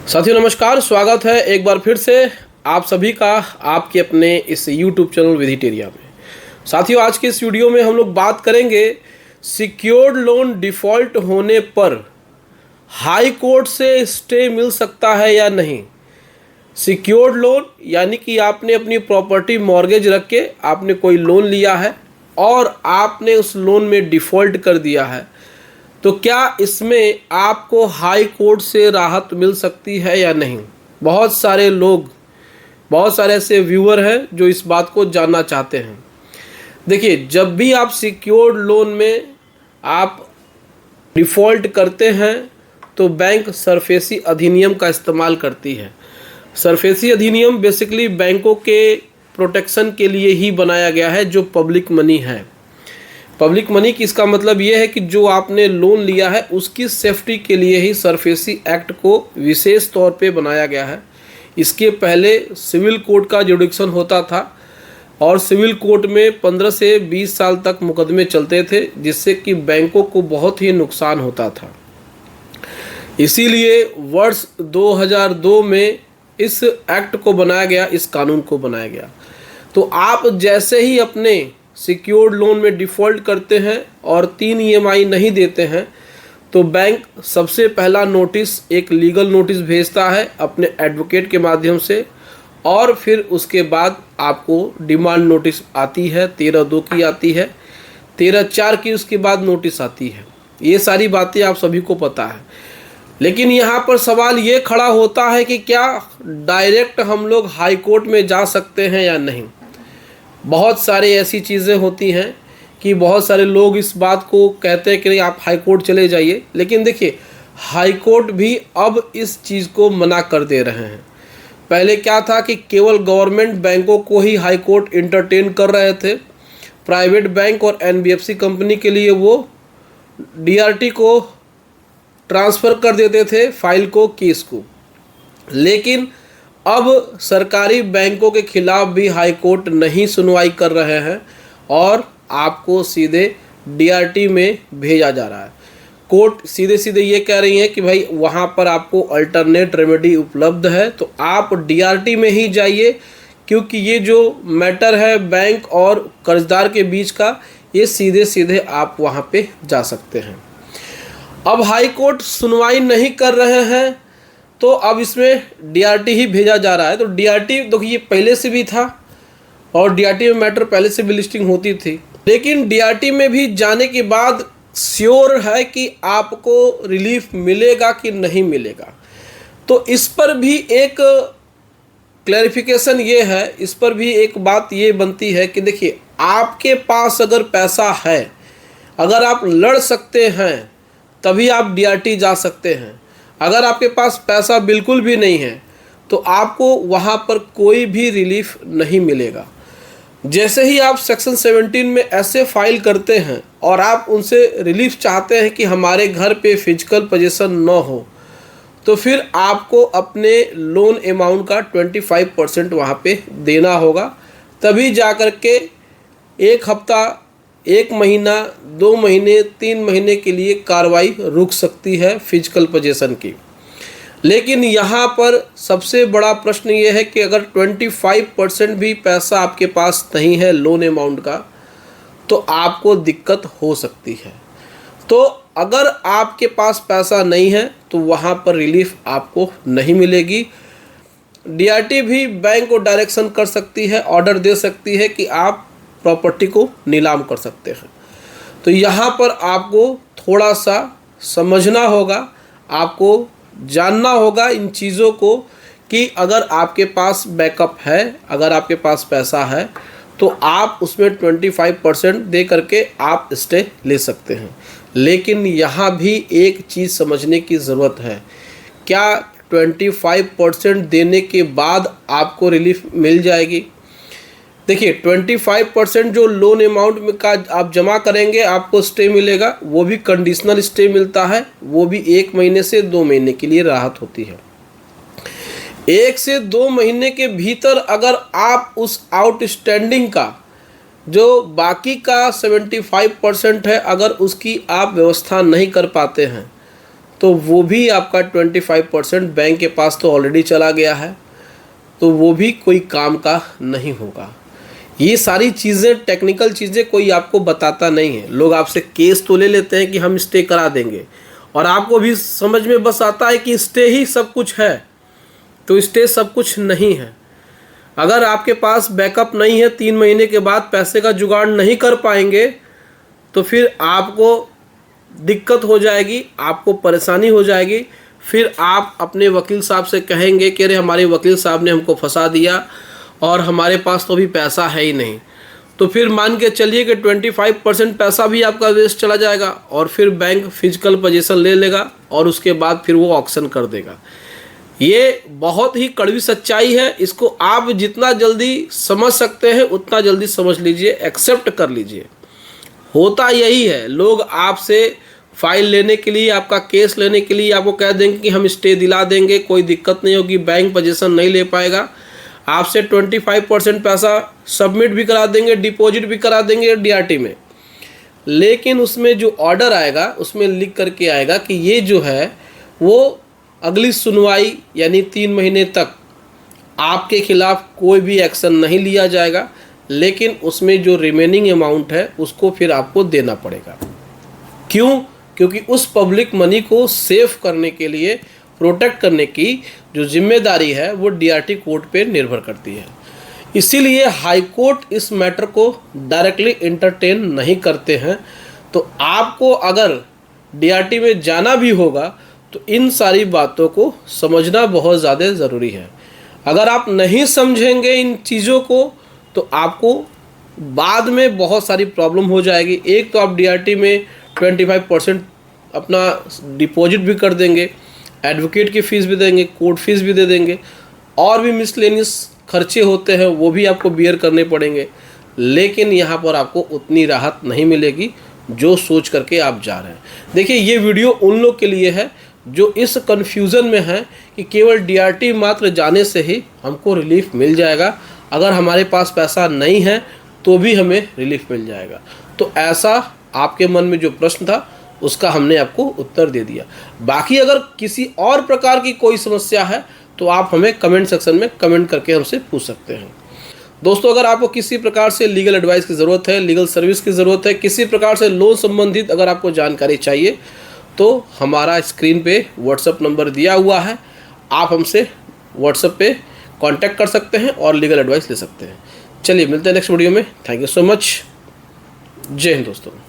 साथियों नमस्कार, स्वागत है एक बार फिर से आप सभी का आपके अपने इस YouTube चैनल विधिटेरिया में। साथियों आज के इस वीडियो में हम लोग बात करेंगे सिक्योर्ड लोन डिफ़ॉल्ट होने पर हाई कोर्ट से स्टे मिल सकता है या नहीं। सिक्योर्ड लोन यानी कि आपने अपनी प्रॉपर्टी मॉर्गेज रख के आपने कोई लोन लिया है और आपने उस लोन में डिफ़ॉल्ट कर दिया है, तो क्या इसमें आपको हाई कोर्ट से राहत मिल सकती है या नहीं। बहुत सारे लोग, बहुत सारे ऐसे व्यूअर हैं जो इस बात को जानना चाहते हैं। देखिए, जब भी आप सिक्योर्ड लोन में आप डिफ़ॉल्ट करते हैं तो बैंक सरफेसी अधिनियम का इस्तेमाल करती है। सरफेसी अधिनियम बेसिकली बैंकों के प्रोटेक्शन के लिए ही बनाया गया है, जो पब्लिक मनी है। पब्लिक मनी की इसका मतलब ये है कि जो आपने लोन लिया है उसकी सेफ्टी के लिए ही सरफेसी एक्ट को विशेष तौर पे बनाया गया है। इसके पहले सिविल कोर्ट का जुडिक्शन होता था और सिविल कोर्ट में 15 से 20 साल तक मुकदमे चलते थे, जिससे कि बैंकों को बहुत ही नुकसान होता था। इसीलिए वर्ष 2002 में इस एक्ट को बनाया गया, इस कानून को बनाया गया। तो आप जैसे ही अपने सिक्योर्ड लोन में डिफ़ॉल्ट करते हैं और 3 EMI नहीं देते हैं, तो बैंक सबसे पहला नोटिस, एक लीगल नोटिस भेजता है अपने एडवोकेट के माध्यम से, और फिर उसके बाद आपको डिमांड नोटिस आती है, 13/2 की आती है, 13/4 की उसके बाद नोटिस आती है। ये सारी बातें आप सभी को पता है। लेकिन यहाँ पर सवाल ये खड़ा होता है कि क्या डायरेक्ट हम लोग हाई कोर्ट में जा सकते हैं या नहीं। बहुत सारी ऐसी चीज़ें होती हैं कि बहुत सारे लोग इस बात को कहते हैं कि नहीं आप हाई कोर्ट चले जाइए, लेकिन देखिए हाई कोर्ट भी अब इस चीज़ को मना कर दे रहे हैं। पहले क्या था कि केवल गवर्नमेंट बैंकों को ही हाई कोर्ट इंटरटेन कर रहे थे। प्राइवेट बैंक और NBFC कंपनी के लिए वो DRT को ट्रांसफ़र कर देते थे फाइल को, केस को। लेकिन अब सरकारी बैंकों के खिलाफ भी हाई कोर्ट नहीं सुनवाई कर रहे हैं और आपको सीधे DRT में भेजा जा रहा है। कोर्ट सीधे सीधे ये कह रही है कि भाई वहाँ पर आपको अल्टरनेट रेमेडी उपलब्ध है, तो आप DRT में ही जाइए, क्योंकि ये जो मैटर है बैंक और कर्जदार के बीच का, ये सीधे सीधे आप वहाँ पे जा सकते हैं। अब हाई कोर्ट सुनवाई नहीं कर रहे हैं तो अब इसमें DRT ही भेजा जा रहा है। तो DRT देखिए ये पहले से भी था और DRT में मैटर पहले से भी लिस्टिंग होती थी, लेकिन DRT में भी जाने के बाद श्योर है कि आपको रिलीफ मिलेगा कि नहीं मिलेगा। तो इस पर भी एक क्लैरिफिकेशन ये है, इस पर भी एक बात ये बनती है कि देखिए आपके पास अगर पैसा है, अगर आप लड़ सकते हैं तभी आप DRT जा सकते हैं। अगर आपके पास पैसा बिल्कुल भी नहीं है तो आपको वहाँ पर कोई भी रिलीफ नहीं मिलेगा। जैसे ही आप सेक्शन 17 में ऐसे फाइल करते हैं और आप उनसे रिलीफ चाहते हैं कि हमारे घर पे फिजिकल पोजीशन न हो, तो फिर आपको अपने लोन अमाउंट का 25% वहाँ पे देना होगा। तभी जा कर के 1 हफ्ता, 1 महीना, 2 महीने, 3 महीने के लिए कार्रवाई रुक सकती है फिजिकल पोजीशन की। लेकिन यहाँ पर सबसे बड़ा प्रश्न ये है कि अगर 25% भी पैसा आपके पास नहीं है लोन अमाउंट का, तो आपको दिक्कत हो सकती है। तो अगर आपके पास पैसा नहीं है तो वहाँ पर रिलीफ आपको नहीं मिलेगी। DRT भी बैंक को डायरेक्शन कर सकती है, ऑर्डर दे सकती है कि आप प्रॉपर्टी को नीलाम कर सकते हैं। तो यहाँ पर आपको थोड़ा सा समझना होगा, आपको जानना होगा इन चीज़ों को कि अगर आपके पास बैकअप है, अगर आपके पास पैसा है, तो आप उसमें 25% दे करके आप स्टे ले सकते हैं। लेकिन यहाँ भी एक चीज़ समझने की ज़रूरत है, क्या 25% देने के बाद आपको रिलीफ मिल जाएगी। देखिए 25% जो लोन अमाउंट में का आप जमा करेंगे आपको स्टे मिलेगा, वो भी कंडीशनल स्टे मिलता है, वो भी 1 महीने से 2 महीने के लिए राहत होती है। 1 से 2 महीने के भीतर अगर आप उस आउटस्टैंडिंग का जो बाकी का 75% है, अगर उसकी आप व्यवस्था नहीं कर पाते हैं तो वो भी आपका 25% बैंक के पास तो ऑलरेडी चला गया है, तो वो भी कोई काम का नहीं होगा। ये सारी चीज़ें, टेक्निकल चीज़ें कोई आपको बताता नहीं है। लोग आपसे केस तो ले लेते हैं कि हम स्टे करा देंगे, और आपको भी समझ में बस आता है कि स्टे ही सब कुछ है, तो स्टे सब कुछ नहीं है। अगर आपके पास बैकअप नहीं है, 3 महीने के बाद पैसे का जुगाड़ नहीं कर पाएंगे, तो फिर आपको दिक्कत हो जाएगी, आपको परेशानी हो जाएगी। फिर आप अपने वकील साहब से कहेंगे कि अरे हमारे वकील साहब ने हमको फंसा दिया और हमारे पास तो अभी पैसा है ही नहीं। तो फिर मान के चलिए कि 25% पैसा भी आपका वेस्ट चला जाएगा, और फिर बैंक फिजिकल पोजीशन ले लेगा और उसके बाद फिर वो ऑक्शन कर देगा। ये बहुत ही कड़वी सच्चाई है। इसको आप जितना जल्दी समझ सकते हैं उतना जल्दी समझ लीजिए, एक्सेप्ट कर लीजिए। होता यही है, लोग आपसे फाइल लेने के लिए, आपका केस लेने के लिए आपको कह देंगे कि हम स्टे दिला देंगे, कोई दिक्कत नहीं होगी, बैंक पोजीशन नहीं ले पाएगा। आपसे 25% पैसा सबमिट भी करा देंगे, डिपॉजिट भी करा देंगे डीआरटी में, लेकिन उसमें जो ऑर्डर आएगा उसमें लिख करके आएगा कि ये जो है वो अगली सुनवाई यानी 3 महीने तक आपके खिलाफ कोई भी एक्शन नहीं लिया जाएगा, लेकिन उसमें जो रिमेनिंग अमाउंट है उसको फिर आपको देना पड़ेगा। क्यों? क्योंकि उस पब्लिक मनी को सेव करने के लिए, प्रोटेक्ट करने की जो जिम्मेदारी है वो डीआरटी कोर्ट पे निर्भर करती है। इसीलिए हाई कोर्ट इस मैटर को डायरेक्टली इंटरटेन नहीं करते हैं। तो आपको अगर डीआरटी में जाना भी होगा तो इन सारी बातों को समझना बहुत ज़्यादा ज़रूरी है। अगर आप नहीं समझेंगे इन चीज़ों को तो आपको बाद में बहुत सारी प्रॉब्लम हो जाएगी। एक तो आप डीआरटी में 25% अपना डिपॉजिट भी कर देंगे, एडवोकेट की फ़ीस भी देंगे, कोर्ट फीस भी दे देंगे, और भी मिसलेनियस खर्चे होते हैं वो भी आपको बियर करने पड़ेंगे। लेकिन यहाँ पर आपको उतनी राहत नहीं मिलेगी जो सोच करके आप जा रहे हैं। देखिए, ये वीडियो उन लोग के लिए है जो इस कन्फ्यूज़न में है कि केवल डीआरटी मात्र जाने से ही हमको रिलीफ मिल जाएगा, अगर हमारे पास पैसा नहीं है तो भी हमें रिलीफ मिल जाएगा। तो ऐसा आपके मन में जो प्रश्न था उसका हमने आपको उत्तर दे दिया। बाकी अगर किसी और प्रकार की कोई समस्या है तो आप हमें कमेंट सेक्शन में कमेंट करके हमसे पूछ सकते हैं। दोस्तों, अगर आपको किसी प्रकार से लीगल एडवाइस की ज़रूरत है, लीगल सर्विस की ज़रूरत है, किसी प्रकार से लोन संबंधित अगर आपको जानकारी चाहिए तो हमारा स्क्रीन पे व्हाट्सएप नंबर दिया हुआ है, आप हमसे व्हाट्सएप पे कांटेक्ट कर सकते हैं और लीगल एडवाइस ले सकते हैं। चलिए मिलते हैं नेक्स्ट वीडियो में। Thank you so much. जय हिंद दोस्तों।